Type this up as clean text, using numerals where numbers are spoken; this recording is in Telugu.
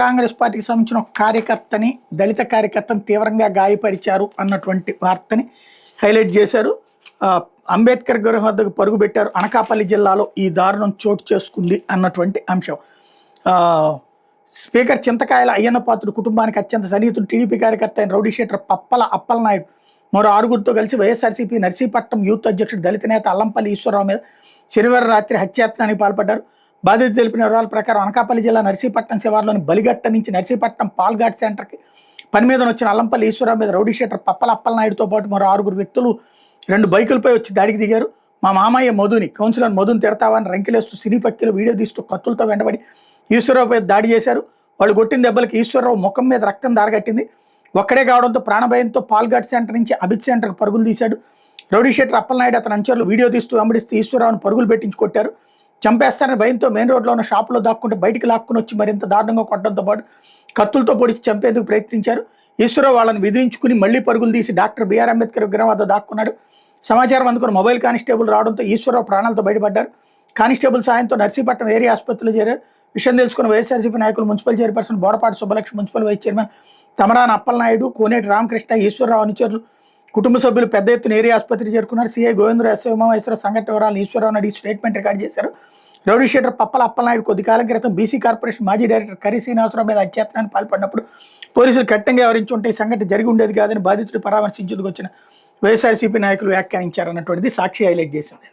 కాంగ్రెస్ పార్టీకి సంబంధించిన ఒక కార్యకర్తని దళిత కార్యకర్తను తీవ్రంగా గాయపరిచారు అన్నటువంటి వార్తని హైలైట్ చేశారు. అంబేద్కర్ విగ్రహం వద్దకు పరుగు పెట్టారు. అనకాపల్లి జిల్లాలో ఈ దారుణం చోటు చేసుకుంది అన్నటువంటి అంశం. స్పీకర్ చింతకాయల అయ్యన్నపాత్రుడు కుటుంబానికి అత్యంత సన్నిహితుడు టీడీపీ కార్యకర్త అయిన రౌడీ షీటర్ అప్పలనాయుడు మరో ఆరుగురితో కలిసి వైఎస్ఆర్సీపీ నర్సీపట్నం యూత్ అధ్యక్షుడు దళిత నేత అల్లంపల్లి ఈశ్వరరావు మీద శనివారం రాత్రి హత్యాయత్నానికి పాల్పడ్డారు. బాధితులు తెలిపిన వివరాల ప్రకారం అనకాపల్లి జిల్లా నర్సీపట్నం శివార్లోని బలిగట్ట నుంచి నర్సీపట్నం పాల్ఘాట్ సెంటర్కి పని మీద వచ్చిన అల్లంపల్లి ఈశ్వరరావు మీద రౌడీ షీటర్ అప్పలనాయుడుతో పాటు మరో ఆరుగురు వ్యక్తులు 2 బైకులపై వచ్చి దాడికి దిగారు. మా మామయ్య మధుని కౌన్సిలర్ మధుని తిడతావని రంకిలేస్తూ సినీ పక్కలు వీడియో తీస్తూ కత్తులతో వెంటబడి ఈశ్వరరావుపై దాడి చేశారు. వాళ్ళు కొట్టిన దెబ్బలకి ఈశ్వరరావు ముఖం మీద రక్తం దారగట్టింది. ఒక్కడే కావడంతో ప్రాణభయంతో పాల్ఘాట్ సెంటర్ నుంచి అభిత్ సెంటర్కి పరుగులు తీశాడు. రౌడీ షీటర్ అప్పలనాయుడు అతని అంచర్లు వీడియో తీస్తూ వెంబడిస్తూ ఈశ్వరరావును పరుగులు పెట్టించి కొట్టారు. చంపేస్తారని భయంతో మెయిన్ రోడ్లో ఉన్న షాపులో దాక్కుంటే బయటికి లాక్కుని వచ్చి మరింత దారుణంగా కొట్టడంతో పాటు కత్తులతో పొడిచి చంపేందుకు ప్రయత్నించారు. ఈశ్వరరావు వాళ్ళని విధించుకుని మళ్లీ పరుగులు తీసి డాక్టర్ బిఆర్ అంబేద్కర్ విగ్రహం వద్ద దాక్కున్నాడు. సమాచారం అందుకుని మొబైల్ కానిస్టేబుల్ రావడంతో ఈశ్వరరావు ప్రాణాలతో బయటపడ్డారు. కానిస్టేబుల్ సాయంతో నర్సీపట్నం ఏరియా ఆసుపత్రిలో చేరారు. విషయం తెలుసుకున్న వైఎస్ఆర్సీపీ నాయకులు municipal chairperson Bodapati Subbalakshmi, municipal vice chairman Tamarana Appalanaidu, Koneti Ramakrishna, Eswararao అనుచరులు, కుటుంబ సభ్యులు పెద్ద ఎత్తున ఏరియా ఆసుపత్రి చేరుకున్నారు. సీఐ గోవిందరావు, ఎస్ఐ ఉమామహేశ్వరరావు సంఘటన వివరాలను ఈశ్వరరావు అడిగి స్టేట్మెంట్ రికార్డు చేశారు. రౌడీ షీటర్ అప్పలనాయుడు కొద్ది కాలం క్రితం బీసీ కార్పొరేషన్ మాజీ డైరెక్టర్ కరి శ్రీనివాసరావు మీద హత్యాయత్నానికి పాల్పడినప్పుడు పోలీసులు కట్టంగా వివరించి ఉంటే ఈ సంఘటన జరిగి ఉండేది కాదని బాధితుడు పరామర్శించేందుకు వచ్చిన వైఎస్ఆర్సీపీ నాయకులు వ్యాఖ్యానించారన్నటువంటిది సాక్షి హైలైట్ చేసింది.